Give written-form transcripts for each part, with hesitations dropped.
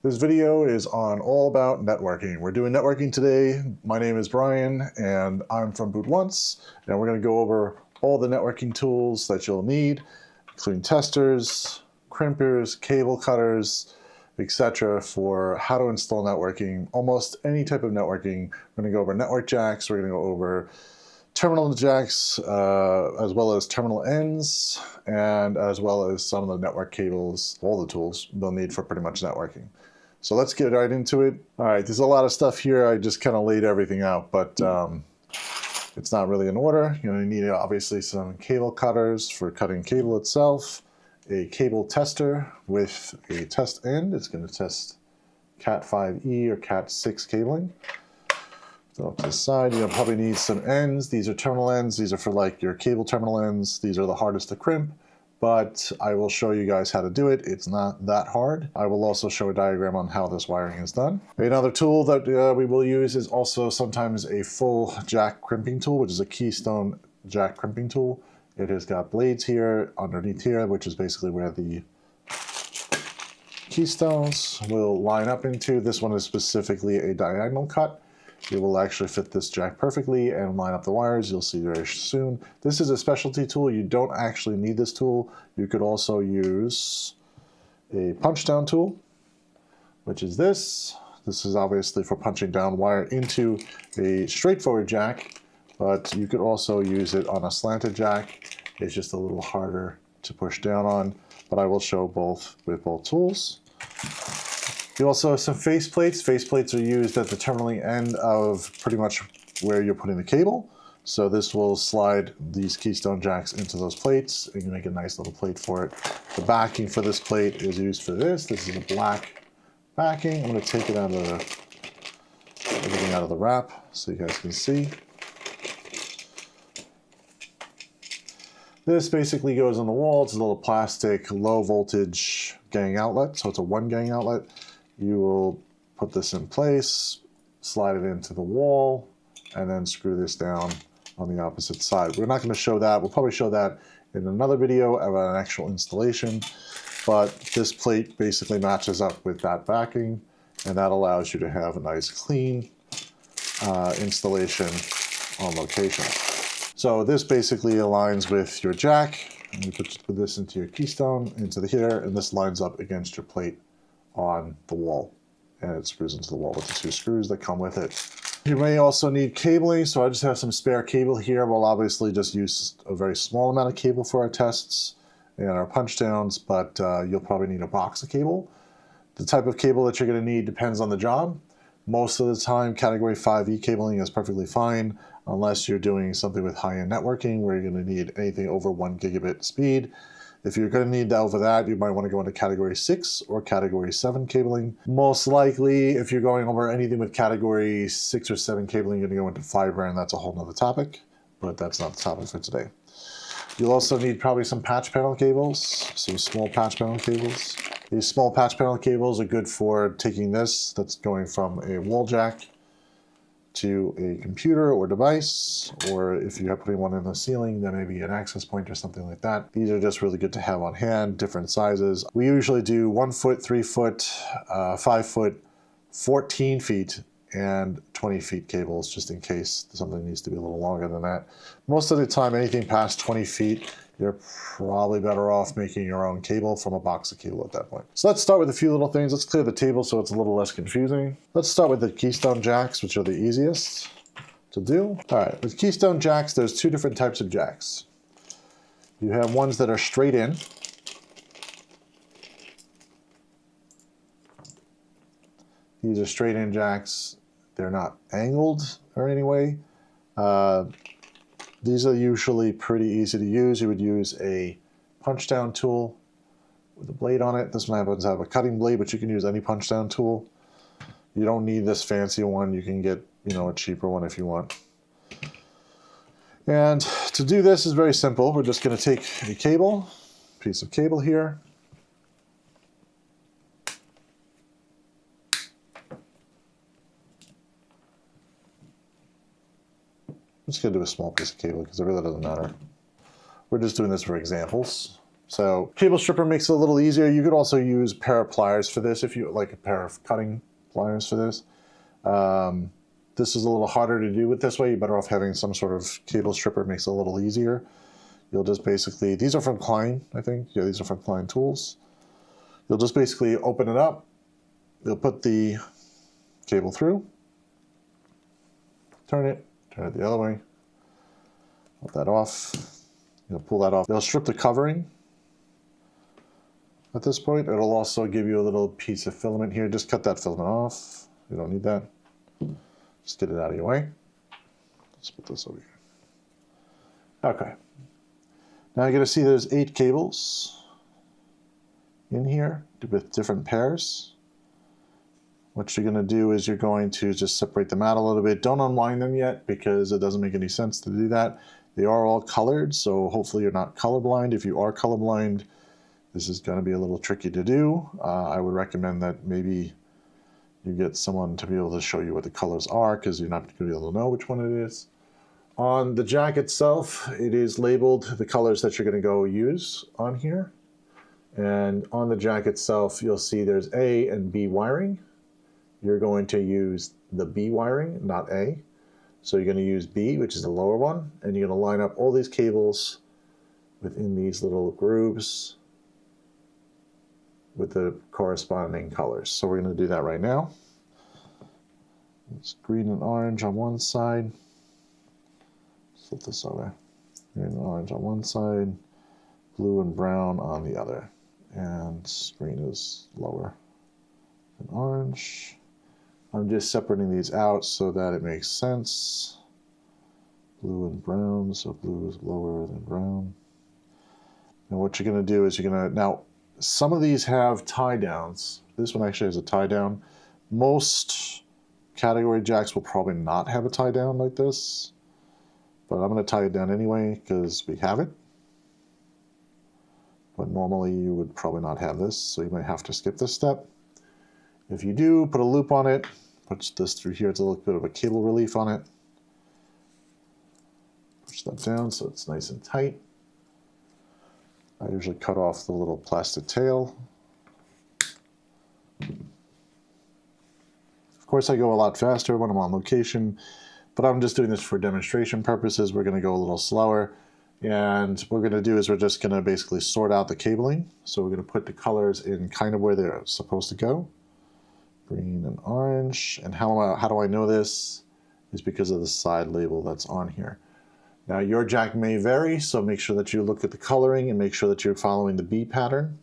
This video is on all about networking. We're doing networking today. My name is Brian and I'm from Boot Once, and we're going to go over all the networking tools that you'll need, including testers, crimpers, cable cutters, etc. for how to install networking, almost any type of networking. We're going to go over network jacks, we're going to go over terminal jacks, as well as terminal ends, and as well as some of the network cables, all the tools we'll need for pretty much networking. So let's get right into it. All right, there's a lot of stuff here. I just kind of laid everything out, but it's not really in order. You're going to need obviously some cable cutters for cutting cable itself, a cable tester with a test end. It's going to test Cat 5e or Cat 6 cabling. So up to the side, you'll probably need some ends. These are terminal ends. These are for like your cable terminal ends. These are the hardest to crimp, but I will show you guys how to do it. It's not that hard. I will also show a diagram on how this wiring is done. Another tool that we will use is also sometimes a full jack crimping tool, which is a Keystone jack crimping tool. It has got blades here, underneath here, which is basically where the keystones will line up into. This one is specifically a diagonal cut. It will actually fit this jack perfectly and line up the wires. You'll see very soon. This is a specialty tool. You don't actually need this tool. You could also use a punch down tool, which is this. This is obviously for punching down wire into a straightforward jack, but you could also use it on a slanted jack. It's just a little harder to push down on, but I will show both with both tools. You also have some face plates. Face plates are used at the terminaling end of pretty much where you're putting the cable. So this will slide these Keystone jacks into those plates, and you make a nice little plate for it. The backing for this plate is used for this. This is a black backing. I'm going to take it out of everything out of the wrap so you guys can see. This basically goes on the wall. It's a little plastic low voltage gang outlet. So it's a 1 gang outlet. You will put this in place, slide it into the wall, and then screw this down on the opposite side. We're not going to show that. We'll probably show that in another video of an actual installation, but this plate basically matches up with that backing, and that allows you to have a nice clean installation on location. So this basically aligns with your jack, and you put this into your keystone, into here, and this lines up against your plate on the wall, and it screws into the wall with the 2 screws that come with it. You may also need cabling, so I just have some spare cable here. We'll obviously just use a very small amount of cable for our tests and our punch downs, but you'll probably need a box of cable. The type of cable that you're going to need depends on the job. Most of the time, category 5e cabling is perfectly fine, unless you're doing something with high-end networking where you're going to need anything over 1 gigabit speed. If you're going to need over that, you might want to go into category 6 or category 7 cabling. Most likely, if you're going over anything with category 6 or 7 cabling, you're going to go into fiber, and that's a whole nother topic, but that's not the topic for today. You'll also need probably some patch panel cables, some small patch panel cables. These small patch panel cables are good for taking this, that's going from a wall jack to a computer or device, or if you're putting one in the ceiling, then maybe an access point or something like that. These are just really good to have on hand, different sizes. We usually do 1 foot, 3 foot, 5 foot, 14 feet, and 20 feet cables, just in case something needs to be a little longer than that. Most of the time, anything past 20 feet, you're probably better off making your own cable from a box of cable at that point. So let's start with a few little things. Let's clear the table so it's a little less confusing. Let's start with the Keystone jacks, which are the easiest to do. All right, with Keystone jacks, there's 2 different types of jacks. You have ones that are straight in. These are straight in jacks. They're not angled or any way. These are usually pretty easy to use. You would use a punch down tool with a blade on it. This one happens to have a cutting blade, but you can use any punch down tool. You don't need this fancy one. You can get, a cheaper one if you want. And to do this is very simple. We're just going to take a piece of cable here. I'm just going to do a small piece of cable because it really doesn't matter. We're just doing this for examples. So cable stripper makes it a little easier. You could also use a pair of pliers for this if you like a pair of cutting pliers for this. This is a little harder to do with this way. You're better off having some sort of cable stripper. It makes it a little easier. You'll just basically, these are from Klein, I think. Yeah, these are from Klein tools. You'll just basically open it up. You'll put the cable through. Turn it the other way. Put that off. You'll pull that off. They'll strip the covering. At this point, it'll also give you a little piece of filament here. Just cut that filament off. You don't need that. Just get it out of your way. Let's put this over here. Okay. Now you're going to see there's 8 cables in here with different pairs. What you're going to do is you're going to just separate them out a little bit. Don't unwind them yet because it doesn't make any sense to do that. They are all colored, so hopefully you're not colorblind. If you are colorblind, this is going to be a little tricky to do. I would recommend that maybe you get someone to be able to show you what the colors are because you're not going to be able to know which one it is. On the jack itself, it is labeled the colors that you're going to go use on here. And on the jack itself, you'll see there's A and B wiring. You're going to use the B wiring, not A. So you're going to use B, which is the lower one, and you're going to line up all these cables within these little grooves with the corresponding colors. So we're going to do that right now. It's green and orange on one side. Flip this over. Green and orange on one side, blue and brown on the other. And green is lower than orange. I'm just separating these out so that it makes sense. Blue and brown, so blue is lower than brown. And what you're going to do is you're going to, now some of these have tie downs. This one actually has a tie down. Most category jacks will probably not have a tie down like this, but I'm going to tie it down anyway because we have it. But normally you would probably not have this, so you might have to skip this step. If you do, put a loop on it, push this through here, it's a little bit of a cable relief on it. Push that down so it's nice and tight. I usually cut off the little plastic tail. Of course, I go a lot faster when I'm on location, but I'm just doing this for demonstration purposes. We're going to go a little slower. And what we're going to do is we're just going to basically sort out the cabling. So we're going to put the colors in kind of where they're supposed to go. Green and orange. And how do I know this? Is because of the side label that's on here. Now your jack may vary, so make sure that you look at the coloring and make sure that you're following the B pattern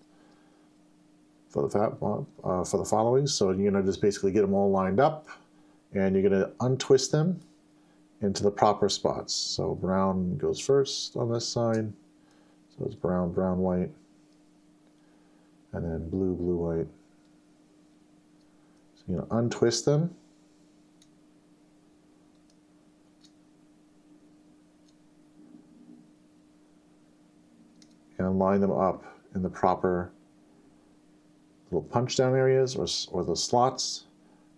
for the following. So you're going to just basically get them all lined up and you're going to untwist them into the proper spots. So brown goes first on this side. So it's brown, brown, white. And then blue, blue, white. So you're going to untwist them. And line them up in the proper little punch down areas or the slots.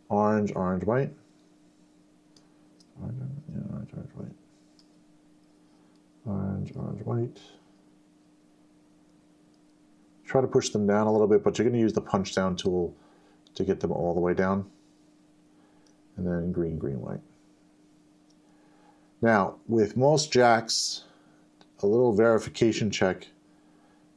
Orange, orange, white. Orange, orange, white. Orange, orange, white. Try to push them down a little bit, but you're going to use the punch down tool to get them all the way down. And then green, green, white. Now, with most jacks, a little verification check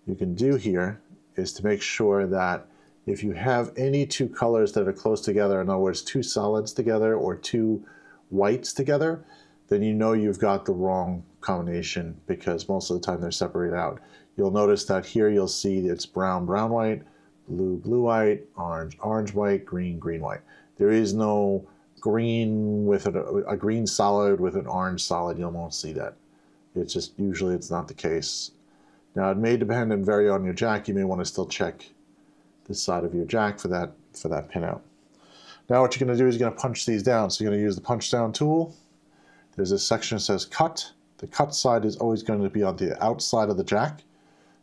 you can do here is to make sure that if you have any two colors that are close together, in other words, two solids together or two whites together, then you know you've got the wrong combination because most of the time they're separated out. You'll notice that here you'll see it's brown, brown, white, blue, blue, white, orange, orange, white, green, green, white. There is no green with a green solid with an orange solid. You won't see that. It's just usually it's not the case. Now it may depend and vary on your jack. You may want to still check this side of your jack for that pinout. Now what you're going to do is you're going to punch these down. So you're going to use the punch down tool. There's a section that says cut. The cut side is always going to be on the outside of the jack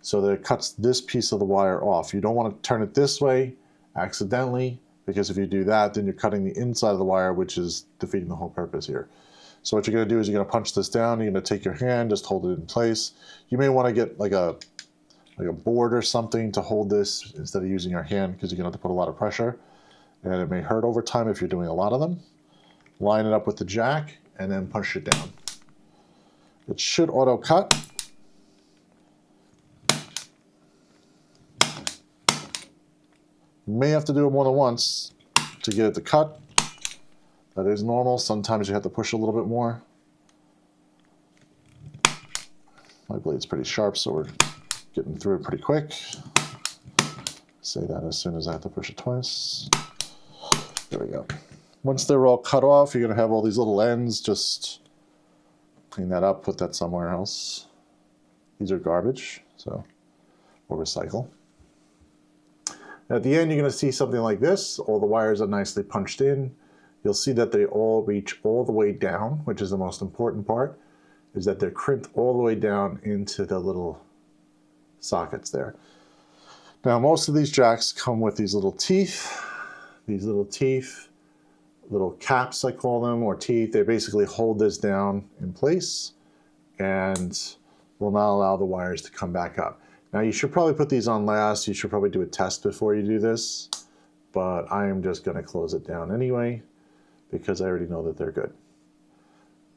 so that it cuts this piece of the wire off. You don't want to turn it this way accidentally because if you do that then you're cutting the inside of the wire, which is defeating the whole purpose here. So what you're going to do is you're going to punch this down. You're going to take your hand, just hold it in place. You may want to get like a like a board or something to hold this instead of using your hand, because you're going to have to put a lot of pressure and it may hurt over time if you're doing a lot of them. Line it up with the jack and then push it down. It should auto cut. You may have to do it more than once to get it to cut. That is normal. Sometimes you have to push a little bit more. My blade's pretty sharp, so we're getting through it pretty quick. Say that as soon as I have to push it twice. There we go. Once they're all cut off, you're going to have all these little ends. Just clean that up, put that somewhere else. These are garbage, so we'll recycle. At the end, you're going to see something like this. All the wires are nicely punched in. You'll see that they all reach all the way down, which is the most important part, is that they're crimped all the way down into the little sockets there. Now, most of these jacks come with these little teeth. Little caps, I call them, or teeth. They basically hold this down in place and will not allow the wires to come back up. Now, you should probably put these on last. You should probably do a test before you do this, but I am just going to close it down anyway because I already know that they're good.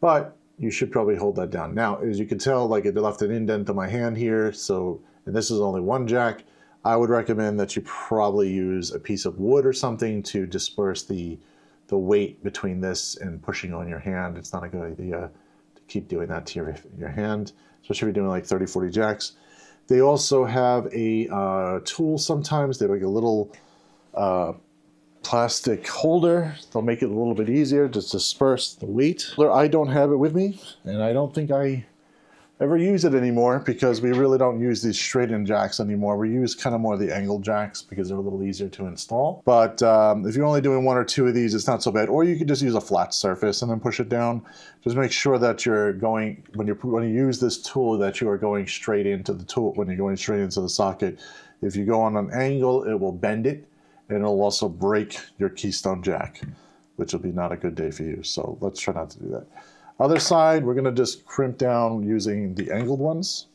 But you should probably hold that down. Now, as you can tell, like it left an indent on my hand here, so, and this is only one jack. I would recommend that you probably use a piece of wood or something to disperse the weight between this and pushing on your hand. It's not a good idea to keep doing that to your hand, especially if you're doing like 30, 40 jacks. They also have a tool sometimes. They have like a little plastic holder. They'll make it a little bit easier to disperse the weight. I don't have it with me, and I don't think I ever use it anymore because we really don't use these straight-in jacks anymore. We use kind of more of the angled jacks because they're a little easier to install. But if you're only doing one or two of these, it's not so bad. Or you could just use a flat surface and then push it down. Just make sure that you're going, when you use this tool, that you are going straight into the tool, when you're going straight into the socket. If you go on an angle, it will bend it, and it'll also break your Keystone jack, which will be not a good day for you. So let's try not to do that. Other side, we're going to just crimp down using the angled ones.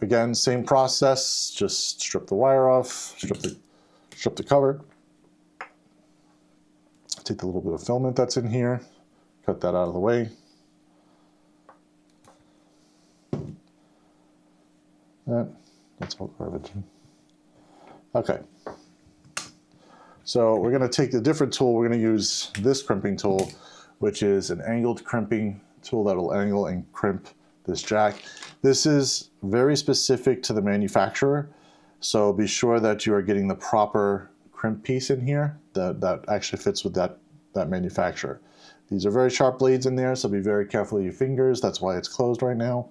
Again, same process, just strip the wire off, strip the cover. Take the little bit of filament that's in here, cut that out of the way. That's all garbage. Okay. So we're going to take the different tool. We're going to use this crimping tool, which is an angled crimping tool that will angle and crimp this jack. This is very specific to the manufacturer, so be sure that you are getting the proper crimp piece in here that actually fits with that manufacturer. These are very sharp blades in there, so be very careful with your fingers. That's why it's closed right now.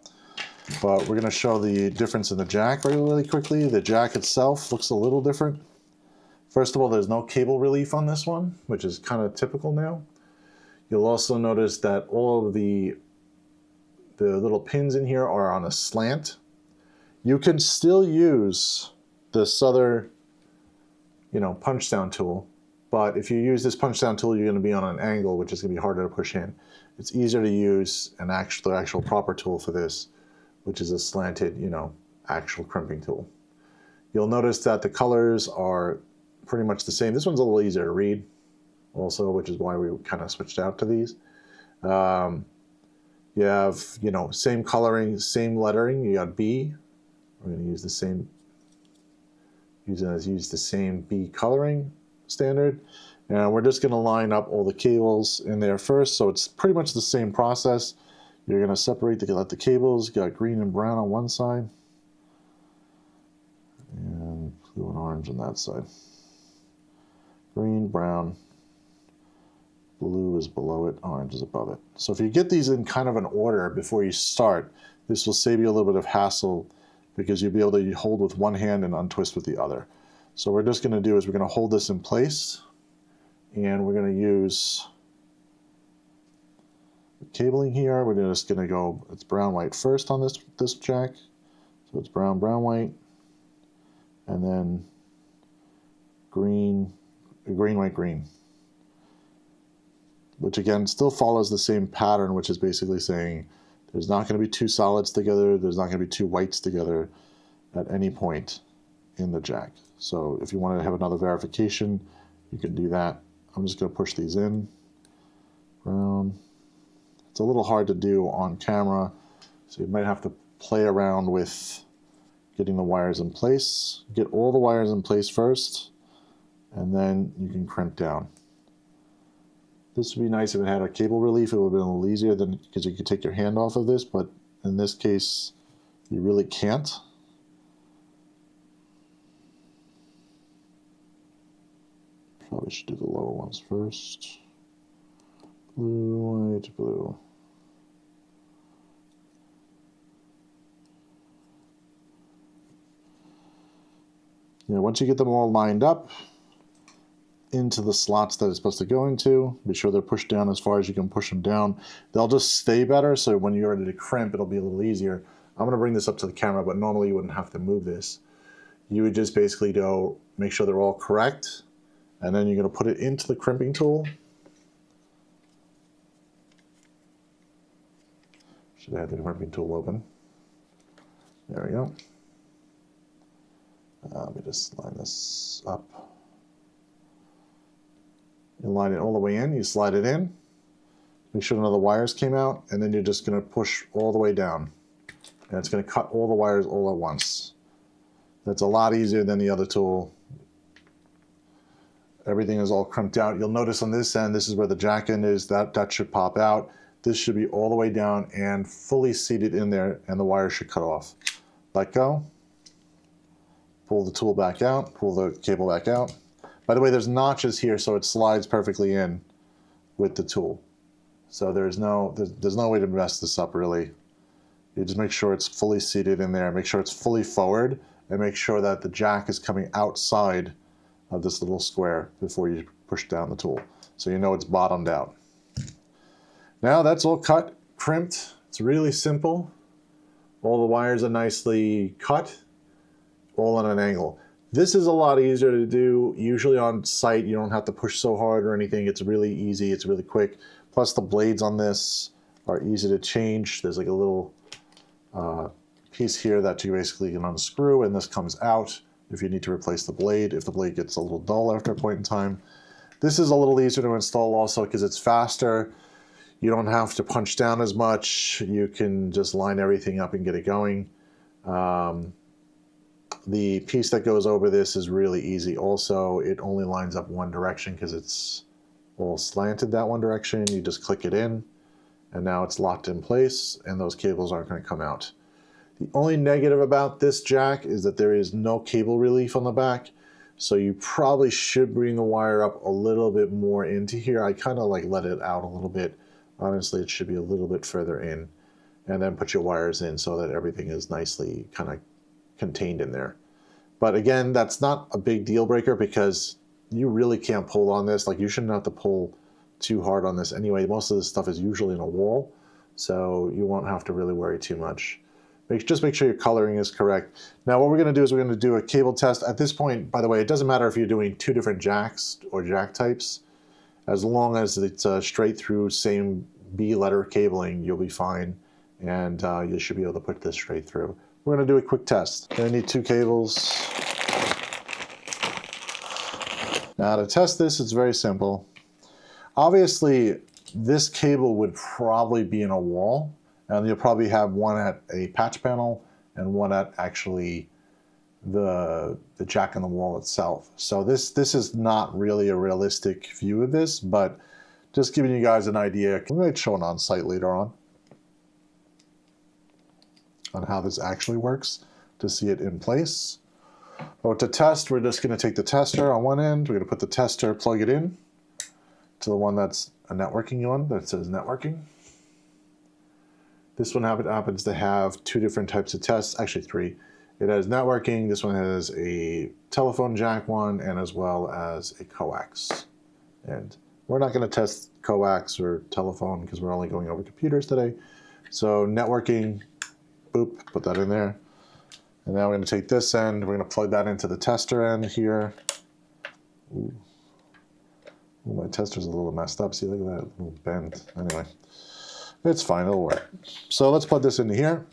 But we're going to show the difference in the jack really quickly. The jack itself looks a little different. First of all, there's no cable relief on this one, which is kind of typical now. You'll also notice that all of the little pins in here are on a slant. You can still use this other, punch down tool, but if you use this punch down tool, you're going to be on an angle, which is going to be harder to push in. It's easier to use the actual proper tool for this, which is a slanted, actual crimping tool. You'll notice that the colors are pretty much the same. This one's a little easier to read also, which is why we kind of switched out to these. You have, same coloring, same lettering. You got B. We're going to use the same, use the same B coloring standard. And we're just going to line up all the cables in there first. So it's pretty much the same process. You're going to separate the cables. You got green and brown on one side, and blue and orange on that side. Green, brown, blue is below it, orange is above it. So if you get these in kind of an order before you start, this will save you a little bit of hassle because you'll be able to hold with one hand and untwist with the other. So what we're just going to do is we're going to hold this in place, and we're going to use the cabling here. We're just going to go, it's brown, white first on this jack. So it's brown, brown, white, and then green, green, white, green. Which again still follows the same pattern, which is basically saying there's not going to be two solids together, there's not going to be two whites together. at any point in the jack. So if you want to have another verification, you can do that. I'm just going to push these in. It's a little hard to do on camera, so you might have to play around with getting the wires in place. Get all the wires in place first, and then you can crimp down. This would be nice if it had a cable relief. It would have been a little easier than, because you could take your hand off of this, but in this case, you really can't. Probably should do the lower ones first. Blue, white, blue. Yeah, once you get them all lined up into the slots that it's supposed to go into, be sure they're pushed down as far as you can push them down. They'll just stay better, so when you're ready to crimp, it'll be a little easier. I'm going to bring this up to the camera, but normally you wouldn't have to move this. You would just basically go make sure they're all correct, and then you're going to put it into the crimping tool. Should have had the crimping tool open. There we go. Let me just line this up. You line it all the way in, you slide it in, make sure none of the wires came out, and then you're just going to push all the way down. And it's going to cut all the wires all at once. That's a lot easier than the other tool. Everything is all crimped out. You'll notice on this end, this is where the jack end is, that should pop out. This should be all the way down and fully seated in there, and the wire should cut off. Let go. Pull the tool back out, pull the cable back out. By the way, there's notches here, so it slides perfectly in with the tool. So there's no way to mess this up, really. You just make sure it's fully seated in there, make sure it's fully forward, and make sure that the jack is coming outside of this little square before you push down the tool. So you know it's bottomed out. Now that's all cut, crimped. It's really simple. All the wires are nicely cut, all on an angle. This is a lot easier to do. Usually on site, you don't have to push so hard or anything. It's really easy, it's really quick. Plus the blades on this are easy to change. There's like a little piece here that you basically can unscrew, and this comes out if you need to replace the blade, if the blade gets a little dull after a point in time. This is a little easier to install also because it's faster. You don't have to punch down as much. You can just line everything up and get it going. The piece that goes over this is really easy. Also, it only lines up one direction because it's all slanted that one direction. You just click it in, and now it's locked in place, and those cables aren't going to come out. The only negative about this jack is that there is no cable relief on the back, so you probably should bring the wire up a little bit more into here. I kind of like let it out a little bit. Honestly, it should be a little bit further in, and then put your wires in so that everything is nicely kind of contained in there. But again, that's not a big deal breaker because you really can't pull on this. Like, you shouldn't have to pull too hard on this anyway. Most of this stuff is usually in a wall, so you won't have to really worry too much. Just make sure your coloring is correct. Now what we're going to do is we're going to do a cable test. At this point, by the way, it doesn't matter if you're doing two different jacks or jack types. As long as it's straight through, same B letter cabling, you'll be fine, and you should be able to put this straight through. We're going to do a quick test. Going to need two cables. Now to test this, it's very simple. Obviously, this cable would probably be in a wall, and you'll probably have one at a patch panel and one at actually the jack in the wall itself. So this is not really a realistic view of this, but just giving you guys an idea. We might show it on site later on how this actually works to see it in place. But to test, we're just going to take the tester on one end. We're going to put the tester, plug it in to the one that's a networking one that says networking. This one happens to have two different types of tests, actually three. It has networking, this one has a telephone jack one, and as well as a coax. And we're not going to test coax or telephone because we're only going over computers today. So networking, boop, put that in there. And now we're going to take this end, we're going to plug that into the tester end here. Ooh. Ooh, my tester's a little messed up. See, look at that little bend. Anyway, it's fine, it'll work. So let's plug this into here.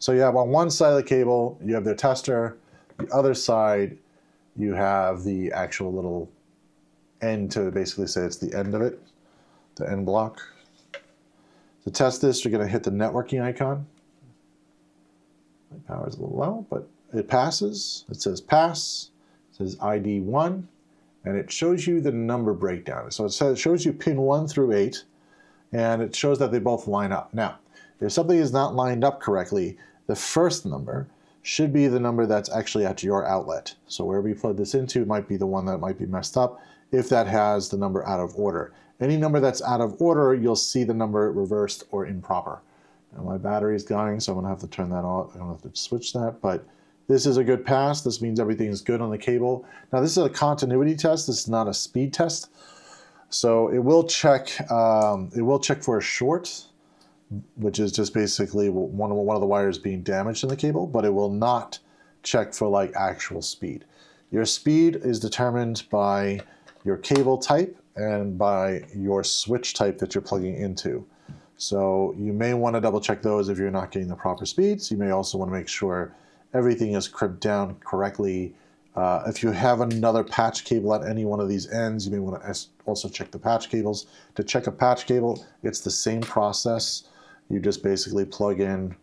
So you have on one side of the cable, you have the tester. The other side, you have the actual little end to basically say it's the end of it, the end block. To test this, you're going to hit the networking icon. My power is a little low, but it passes. It says pass. It says ID 1, and it shows you the number breakdown. So it shows you pin 1 through 8, and it shows that they both line up. Now, if something is not lined up correctly, the first number should be the number that's actually at your outlet. So wherever you plug this into might be the one that might be messed up if that has the number out of order. Any number that's out of order, you'll see the number reversed or improper. Now my battery is dying, so I'm gonna have to turn that off. I don't have to switch that, but this is a good pass. This means everything is good on the cable. Now this is a continuity test. This is not a speed test. So it will check for a short, which is just basically one of the wires being damaged in the cable, but it will not check for like actual speed. Your speed is determined by your cable type and by your switch type that you're plugging into. So you may want to double check those if you're not getting the proper speeds. You may also want to make sure everything is crimped down correctly. If you have another patch cable at any one of these ends, you may want to also check the patch cables. To check a patch cable, it's the same process. You just basically plug in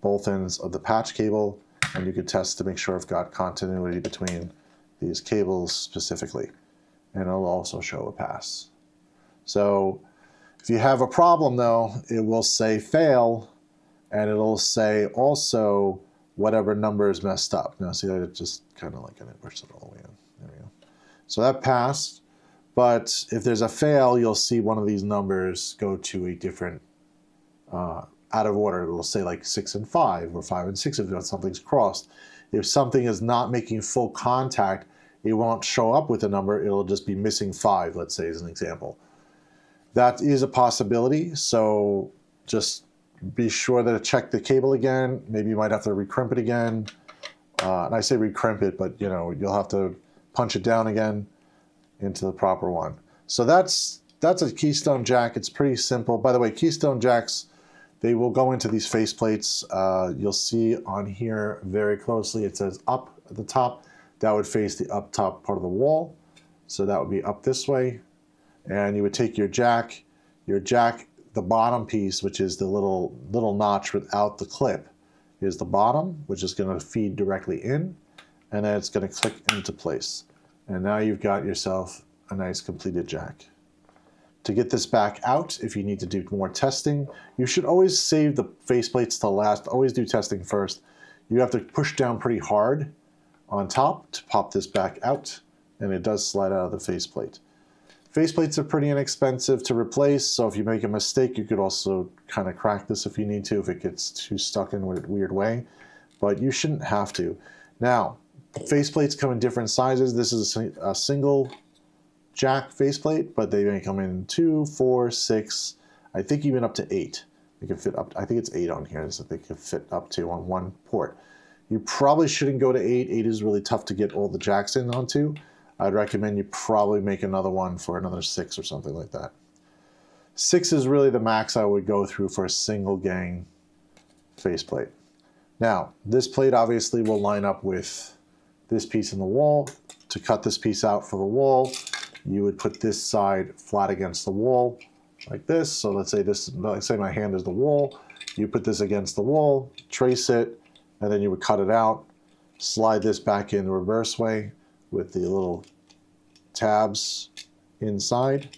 both ends of the patch cable, and you can test to make sure I've got continuity between these cables specifically. And it'll also show a pass. So if you have a problem though, it will say fail, and it'll say also whatever number is messed up. Now see, I just kind of like it pushed it all the way in. There we go. So that passed, but if there's a fail, you'll see one of these numbers go to a different out of order. It'll say like 6 and 5 or 5 and 6 if something's crossed. If something is not making full contact, it won't show up with a number. It'll just be missing 5, let's say, as an example. That is a possibility. So just be sure to check the cable again. Maybe you might have to recrimp it again. And I say recrimp it, but you know, you'll have to punch it down again into the proper one. So that's a Keystone jack. It's pretty simple. By the way, Keystone jacks, they will go into these face plates. You'll see on here very closely, it says up at the top. That would face the up top part of the wall. So that would be up this way. And you would take your jack, the bottom piece, which is the little notch without the clip, is the bottom, which is going to feed directly in, and then it's going to click into place. And now you've got yourself a nice completed jack. To get this back out, if you need to do more testing, you should always save the faceplates to last. Always do testing first. You have to push down pretty hard on top to pop this back out, and it does slide out of the faceplate. Faceplates are pretty inexpensive to replace, so if you make a mistake, you could also kind of crack this if you need to, if it gets too stuck in a weird way, but you shouldn't have to. Now, faceplates come in different sizes. This is a single jack faceplate, but they may come in 2, 4, 6, I think even up to 8. They can fit up, I think it's 8 on here, so they can fit up to on one port. You probably shouldn't go to 8. 8 is really tough to get all the jacks in onto. I'd recommend you probably make another one for another 6 or something like that. 6 is really the max I would go through for a single gang faceplate. Now, this plate obviously will line up with this piece in the wall. To cut this piece out for the wall, you would put this side flat against the wall like this. So let's say my hand is the wall. You put this against the wall, trace it, and then you would cut it out, slide this back in the reverse way with the little tabs inside,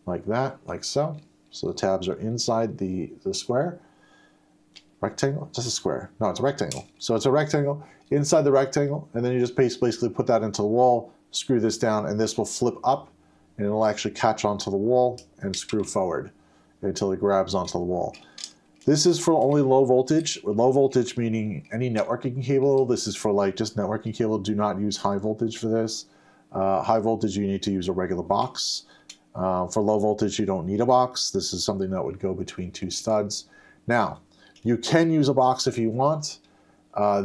like that, like so. So the tabs are inside the square. Rectangle? Just a square. No, it's a rectangle. So it's a rectangle inside the rectangle, and then you just basically put that into the wall, screw this down, and this will flip up, and it'll actually catch onto the wall and screw forward until it grabs onto the wall. This is for only low voltage. Low voltage meaning any networking cable. This is for like just networking cable. Do not use high voltage for this. High voltage, you need to use a regular box. For low voltage, you don't need a box. This is something that would go between 2 studs. Now, you can use a box if you want.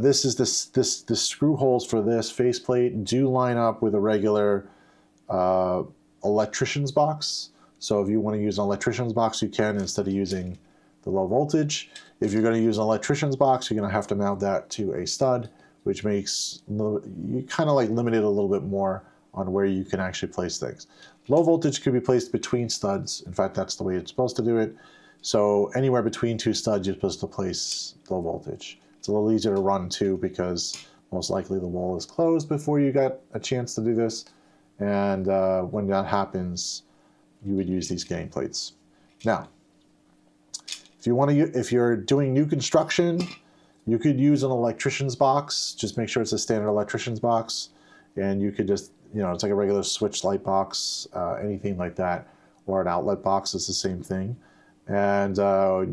This is the screw holes for this faceplate do line up with a regular electrician's box. So if you want to use an electrician's box, you can, instead of using the low voltage. If you're going to use an electrician's box, you're going to have to mount that to a stud, which makes you kind of like limited a little bit more on where you can actually place things. Low voltage could be placed between studs. In fact, that's the way it's supposed to do it. So anywhere between two studs, you're supposed to place low voltage. It's a little easier to run too, because most likely the wall is closed before you got a chance to do this. And when that happens, you would use these gang plates. Now, if you're doing new construction, you could use an electrician's box. Just make sure it's a standard electrician's box, and you could just, it's like a regular switch light box, anything like that, or an outlet box is the same thing. And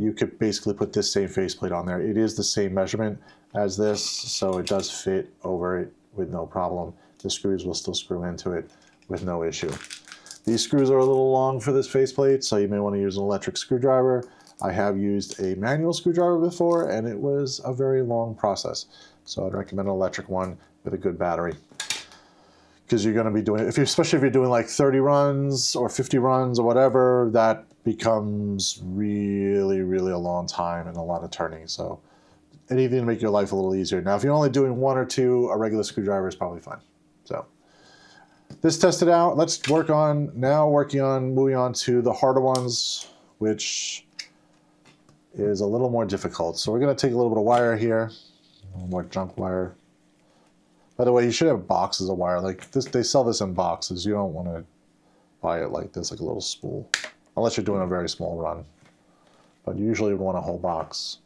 you could basically put this same faceplate on there. It is the same measurement as this, so it does fit over it with no problem. The screws will still screw into it with no issue. These screws are a little long for this faceplate, so you may want to use an electric screwdriver. I have used a manual screwdriver before, and it was a very long process. So I'd recommend an electric one with a good battery. Because you're going to be doing, especially if you're doing like 30 runs or 50 runs or whatever, that becomes really, really a long time and a lot of turning. So anything to make your life a little easier. Now, if you're only doing one or two, a regular screwdriver is probably fine. So this tested out. Let's moving on to the harder ones, which is a little more difficult. So we're going to take a little bit of wire here, a little more junk wire. By the way, you should have boxes of wire like this. They sell this in boxes. You don't want to buy it like this, like a little spool, unless you're doing a very small run. But you usually would want a whole box.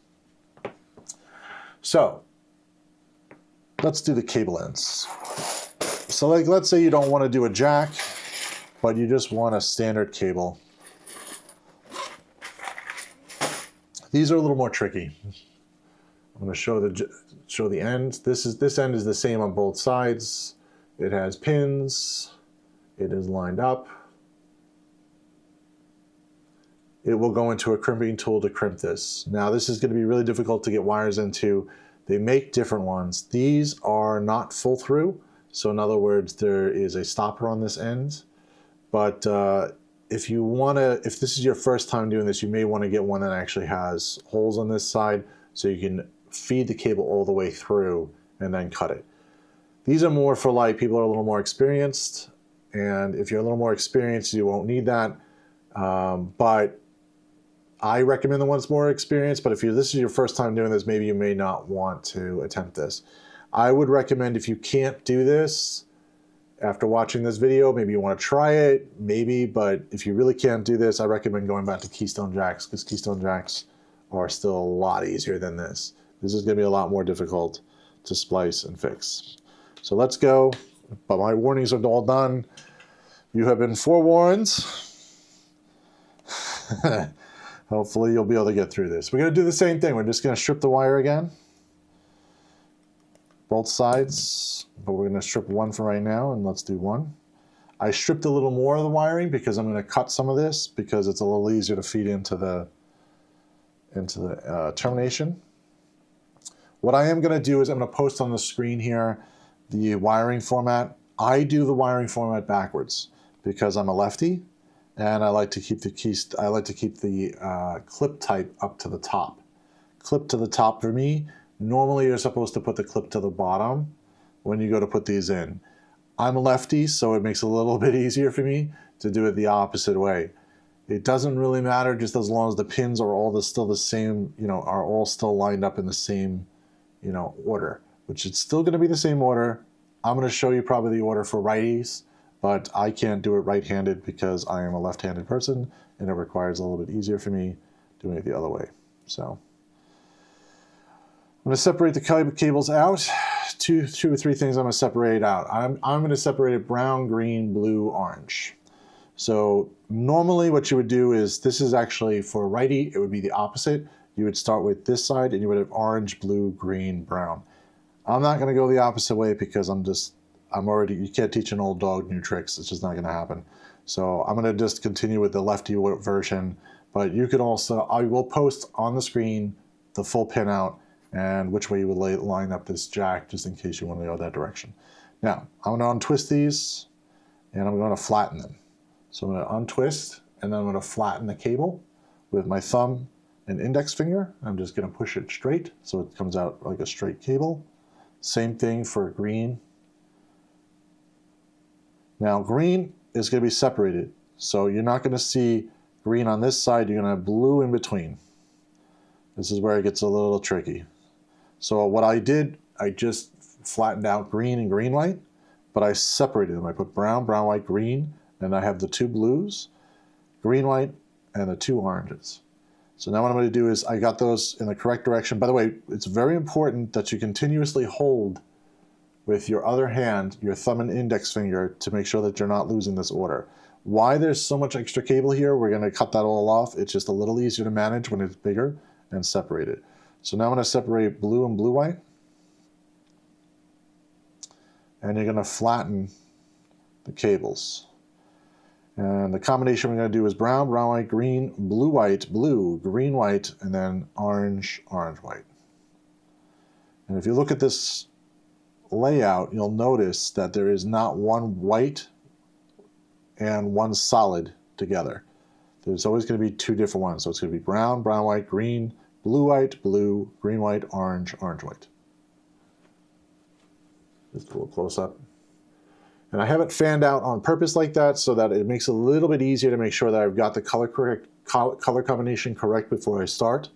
So let's do the cable ends. So like, let's say you don't want to do a jack, but you just want a standard cable. These are a little more tricky. I'm going to show the end. This end is the same on both sides. It has pins. It is lined up. It will go into a crimping tool to crimp this. Now this is going to be really difficult to get wires into. They make different ones. These are not full through. So in other words, there is a stopper on this end. But if this is your first time doing this, you may want to get one that actually has holes on this side so you can feed the cable all the way through and then cut it. These are more for like people who are a little more experienced, and if you're a little more experienced, you won't need that. But I recommend the ones more experienced, but if this is your first time doing this, maybe you may not want to attempt this. I would recommend, if you can't do this after watching this video, maybe you want to try it, maybe, but if you really can't do this, I recommend going back to Keystone jacks, because Keystone jacks are still a lot easier than this. This is going to be a lot more difficult to splice and fix. So let's go, but my warnings are all done. You have been forewarned. Hopefully you'll be able to get through this. We're going to do the same thing. We're just going to strip the wire again. Both sides, but we're going to strip one for right now, and let's do one. I stripped a little more of the wiring because I'm going to cut some of this because it's a little easier to feed into the termination. What I am going to do is I'm going to post on the screen here the wiring format. I do the wiring format backwards because I'm a lefty, and I like to keep the clip type up to the top. Clip to the top for me. Normally you're supposed to put the clip to the bottom when you go to put these in. I'm a lefty, so it makes it a little bit easier for me to do it the opposite way. It doesn't really matter, just as long as the pins are all still the same, are all still lined up in the same, order, which it's still going to be the same order. I'm going to show you probably the order for righties, but I can't do it right-handed because I am a left-handed person, and it requires a little bit easier for me doing it the other way. So I'm going to separate the cables out. Two or three things I'm going to separate out. I'm going to separate it brown, green, blue, orange. So normally what you would do is, this is actually for a righty, it would be the opposite. You would start with this side and you would have orange, blue, green, brown. I'm not going to go the opposite way because you can't teach an old dog new tricks. It's just not going to happen. So I'm going to just continue with the lefty version, but you could also, I will post on the screen the full pin out and which way you would line up this jack, just in case you want to go that direction. Now, I'm going to untwist these, and I'm going to flatten them. So I'm going to untwist, and then I'm going to flatten the cable with my thumb an index finger. I'm just going to push it straight so it comes out like a straight cable. Same thing for green. Now green is going to be separated, so you're not going to see green on this side, you're going to have blue in between. This is where it gets a little tricky. So what I did, I just flattened out green and green white, but I separated them. I put brown, brown, white, green, and I have the two blues, green, white, and the two oranges. So now what I'm going to do is I got those in the correct direction. By the way, it's very important that you continuously hold with your other hand, your thumb and index finger, to make sure that you're not losing this order. Why there's so much extra cable here, we're going to cut that all off. It's just a little easier to manage when it's bigger and separate it. So now I'm going to separate blue and blue-white. And you're going to flatten the cables. And the combination we're going to do is brown, brown, white, green, blue, white, blue, green, white, and then orange, orange, white. And if you look at this layout, you'll notice that there is not one white and one solid together. There's always going to be two different ones. So it's going to be brown, brown, white, green, white, blue, green, white, orange, orange, white. Just a little close up. And I have it fanned out on purpose like that so that it makes it a little bit easier to make sure that I've got the color combination correct before I start.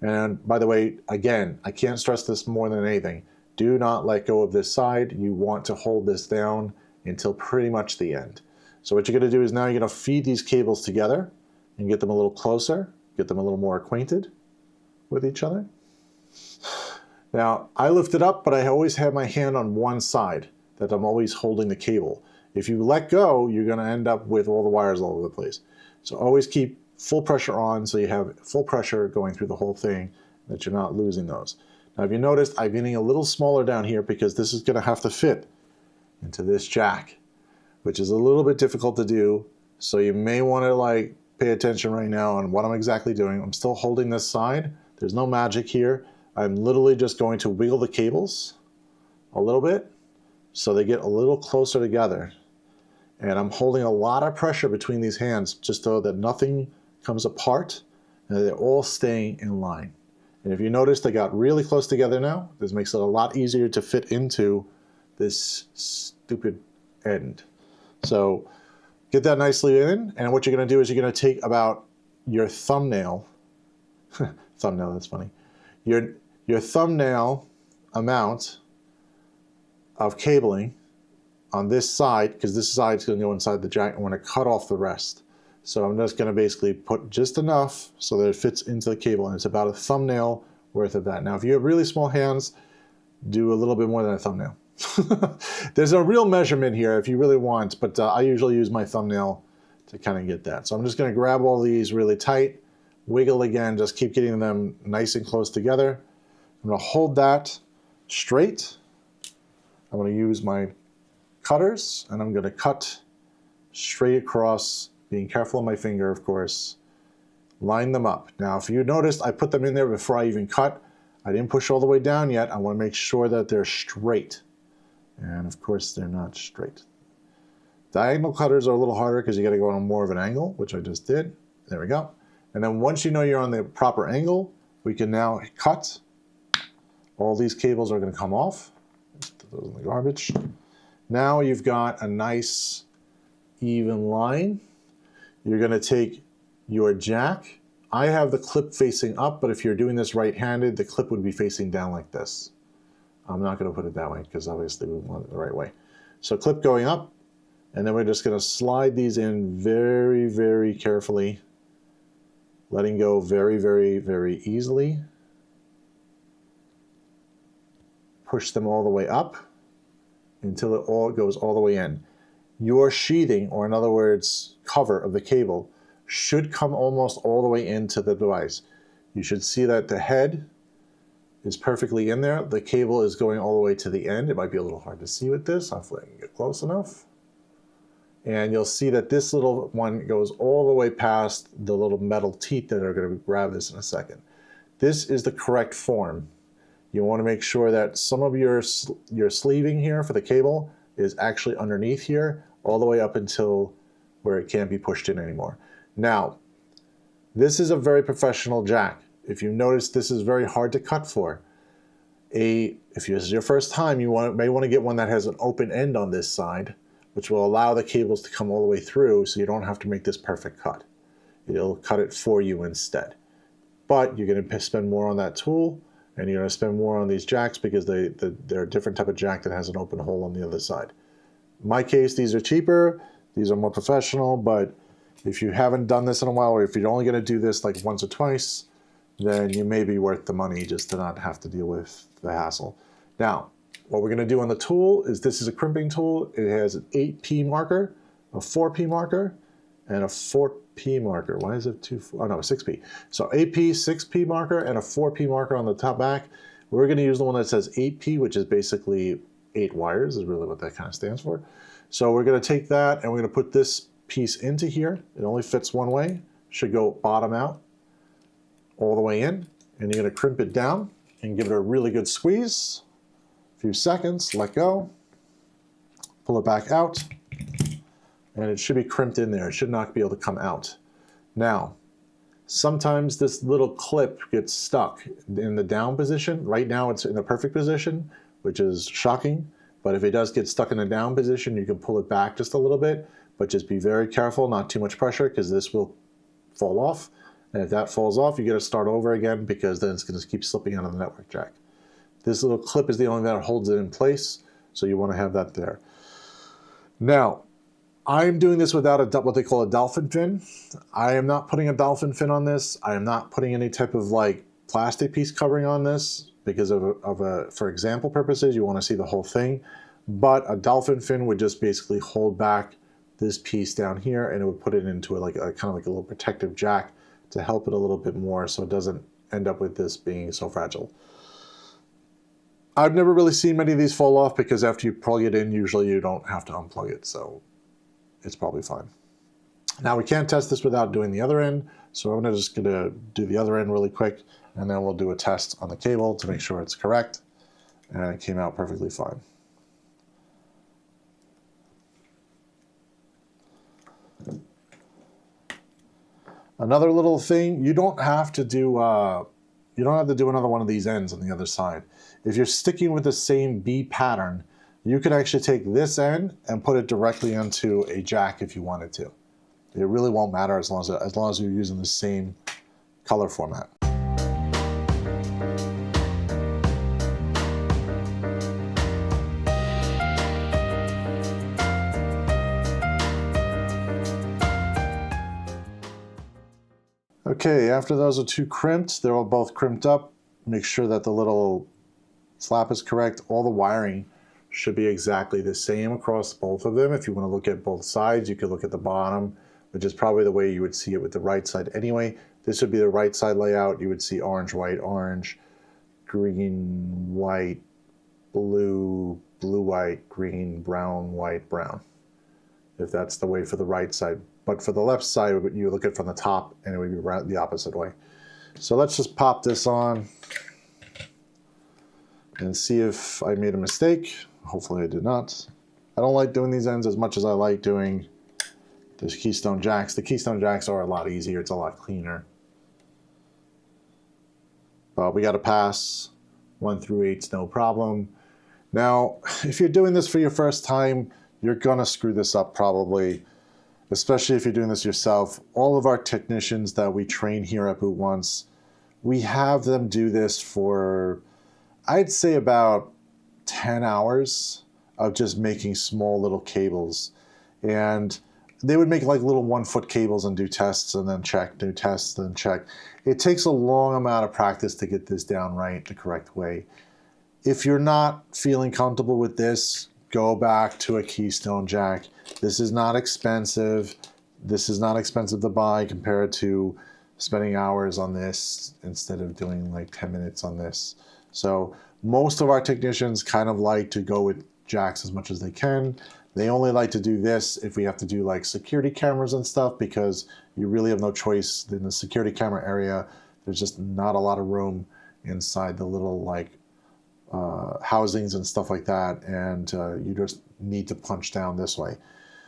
And by the way, again, I can't stress this more than anything. Do not let go of this side. You want to hold this down until pretty much the end. So what you're going to do is now you're going to feed these cables together and get them a little closer, get them a little more acquainted with each other. Now, I lift it up, but I always have my hand on one side that I'm always holding the cable. If you let go, you're going to end up with all the wires all over the place. So always keep full pressure on so you have full pressure going through the whole thing, that you're not losing those. Now, if you noticed, I'm getting a little smaller down here because this is going to have to fit into this jack, which is a little bit difficult to do. So you may want to like pay attention right now on what I'm exactly doing. I'm still holding this side. There's no magic here. I'm literally just going to wiggle the cables a little bit so they get a little closer together. And I'm holding a lot of pressure between these hands just so that nothing comes apart and they're all staying in line. And if you notice, they got really close together now. This makes it a lot easier to fit into this stupid end. So get that nicely in, and what you're going to do is you're going to take about your thumbnail, thumbnail, that's funny, your thumbnail amount of cabling on this side, because this side is going to go inside the jack, and we're going to cut off the rest. So I'm just going to basically put just enough so that it fits into the cable, and it's about a thumbnail worth of that. Now, if you have really small hands, do a little bit more than a thumbnail. There's a real measurement here if you really want, but I usually use my thumbnail to kind of get that. So I'm just going to grab all these really tight, wiggle again, just keep getting them nice and close together. I'm going to hold that straight. I'm going to use my cutters, and I'm going to cut straight across, being careful on my finger, of course. Line them up. Now, if you noticed, I put them in there before I even cut. I didn't push all the way down yet. I want to make sure that they're straight. And of course, they're not straight. Diagonal cutters are a little harder because you got to go on more of an angle, which I just did. There we go. And then once you know you're on the proper angle, we can now cut. All these cables are going to come off. Put those in the garbage. Now you've got a nice even line. You're going to take your jack. I have the clip facing up, but if you're doing this right-handed, the clip would be facing down like this. I'm not going to put it that way because obviously we want it the right way. So clip going up, and then we're just going to slide these in very, very carefully, letting go very, very, very easily. Push them all the way up until it all goes all the way in. Your sheathing, or in other words, cover of the cable, should come almost all the way into the device. You should see that the head is perfectly in there. The cable is going all the way to the end. It might be a little hard to see with this. Hopefully I can get close enough. And you'll see that this little one goes all the way past the little metal teeth that are going to grab this in a second. This is the correct form. You want to make sure that some of your sleeving here for the cable is actually underneath here, all the way up until where it can't be pushed in anymore. Now, This is a very professional jack. If you notice, this is very hard to cut for. If this is your first time, you may want to get one that has an open end on this side, which will allow the cables to come all the way through so you don't have to make this perfect cut. It'll cut it for you instead. But you're going to spend more on that tool, and you're going to spend more on these jacks because they're a different type of jack that has an open hole on the other side. In my case, these are cheaper, these are more professional, but if you haven't done this in a while, or if you're only going to do this like once or twice, then you may be worth the money just to not have to deal with the hassle. Now, what we're going to do on the tool is this is a crimping tool. It has an 8P marker, a 4P marker, and a 4P marker. Why is it 2? Oh no, 6P. So 8P, 6P marker, and a 4P marker on the top back. We're going to use the one that says 8P, which is basically 8 wires, is really what that kind of stands for. So we're going to take that and we're going to put this piece into here. It only fits one way. Should go bottom out, all the way in, and you're going to crimp it down and give it a really good squeeze. A few seconds, let go, pull it back out, and it should be crimped in there. It should not be able to come out. Now, sometimes this little clip gets stuck in the down position. Right now it's in the perfect position, which is shocking, but if it does get stuck in the down position, you can pull it back just a little bit, but just be very careful, not too much pressure, because this will fall off. And if that falls off, you got to start over again, because then it's going to keep slipping out of the network jack. This little clip is the only thing that holds it in place, so you want to have that there. Now, I'm doing this without what they call a dolphin fin. I am not putting a dolphin fin on this. I am not putting any type of like plastic piece covering on this, because for example purposes, you want to see the whole thing. But a dolphin fin would just basically hold back this piece down here, and it would put it into kind of like a little protective jack to help it a little bit more so it doesn't end up with this being so fragile. I've never really seen many of these fall off, because after you plug it in, usually you don't have to unplug it, so it's probably fine. Now we can't test this without doing the other end, so I'm just going to do the other end really quick, and then we'll do a test on the cable to make sure it's correct, and it came out perfectly fine. Another little thing, you don't have to do another one of these ends on the other side. If you're sticking with the same B pattern, you could actually take this end and put it directly into a jack if you wanted to. It really won't matter as long as you're using the same color format. Okay, after those are two crimped, they're all both crimped up. Make sure that the little flap is correct. All the wiring should be exactly the same across both of them. If you want to look at both sides, you could look at the bottom, which is probably the way you would see it with the right side anyway. This would be the right side layout. You would see orange, white, green, white, blue, blue, white, green, brown, white, brown. If that's the way for the right side. But for the left side, you look at it from the top, and it would be the opposite way. So let's just pop this on and see if I made a mistake. Hopefully I did not. I don't like doing these ends as much as I like doing the Keystone jacks. The Keystone jacks are a lot easier. It's a lot cleaner. But we got to pass 1 through 8's no problem. Now, if you're doing this for your first time, you're going to screw this up probably, especially if you're doing this yourself. All of our technicians that we train here at Boot Once, we have them do this for, I'd say, about 10 hours of just making small little cables. And they would make like little 1-foot cables and do tests and then check, do tests and then check. It takes a long amount of practice to get this down right the correct way. If you're not feeling comfortable with this, go back to a Keystone jack. This is not expensive. This is not expensive to buy compared to spending hours on this instead of doing like 10 minutes on this. So most of our technicians kind of like to go with jacks as much as they can. They only like to do this if we have to do like security cameras and stuff, because you really have no choice in the security camera area. There's just not a lot of room inside the little like housings and stuff like that, and you just need to punch down this way.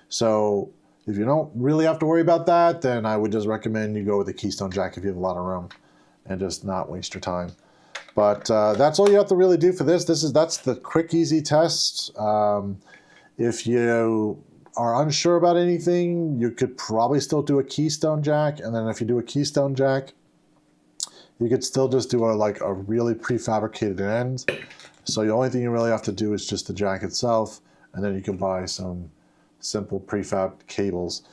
So If you don't really have to worry about that, then I would just recommend you go with a Keystone jack if you have a lot of room and just not waste your time. But that's all you have to really do for this. That's the quick, easy test. If you are unsure about anything, you could probably still do a Keystone jack. And then if you do a Keystone jack, you could still just do a really prefabricated end. So the only thing you really have to do is just the jack itself. And then you can buy some simple prefab cables.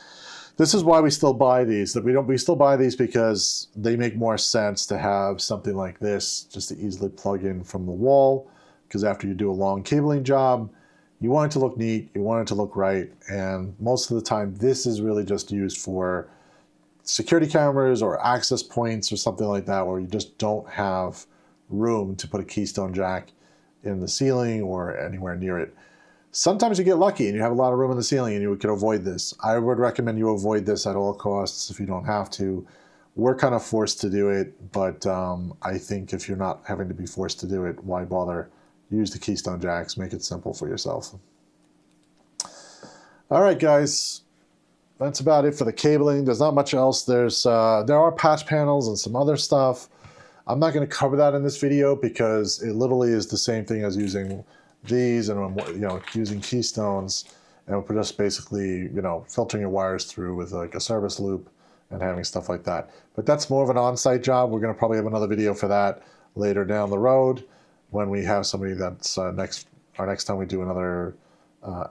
This is why we still buy these. We still buy these because they make more sense to have something like this just to easily plug in from the wall. Because after you do a long cabling job, you want it to look neat, you want it to look right, and most of the time this is really just used for security cameras or access points or something like that where you just don't have room to put a Keystone jack in the ceiling or anywhere near it. Sometimes you get lucky and you have a lot of room in the ceiling and you could avoid this. I would recommend you avoid this at all costs if you don't have to. We're kind of forced to do it, but I think if you're not having to be forced to do it, why bother? Use the Keystone jacks, make it simple for yourself. All right, guys, that's about it for the cabling. There's not much else. There are patch panels and some other stuff. I'm not going to cover that in this video because it literally is the same thing as using these and using Keystones, and we're just basically filtering your wires through with like a service loop and having stuff like that. But that's more of an on-site job. We're going to probably have another video for that later down the road, when we have somebody that's next time we do another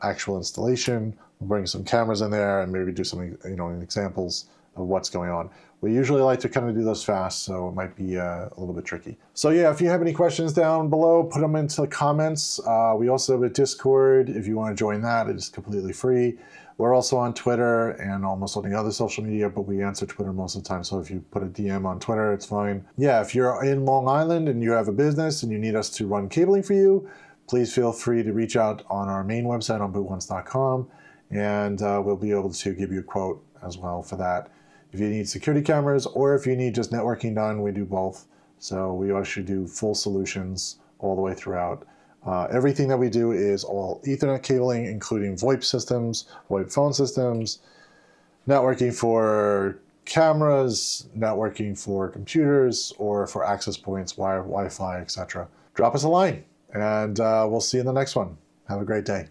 actual installation. We'll bring some cameras in there and maybe do some examples of what's going on. We usually like to kind of do those fast, so it might be a little bit tricky. So yeah, if you have any questions down below, put them into the comments. We also have a Discord if you want to join that. It is completely free. We're also on Twitter and almost any other social media, but we answer Twitter most of the time. So if you put a DM on Twitter, it's fine. Yeah, if you're in Long Island and you have a business and you need us to run cabling for you, please feel free to reach out on our main website on bootonce.com, and we'll be able to give you a quote as well for that. If you need security cameras or if you need just networking done, we do both. So we actually do full solutions all the way throughout. Everything that we do is all Ethernet cabling, including VoIP systems, VoIP phone systems, networking for cameras, networking for computers, or for access points, Wi-Fi, etc. Drop us a line, and we'll see you in the next one. Have a great day.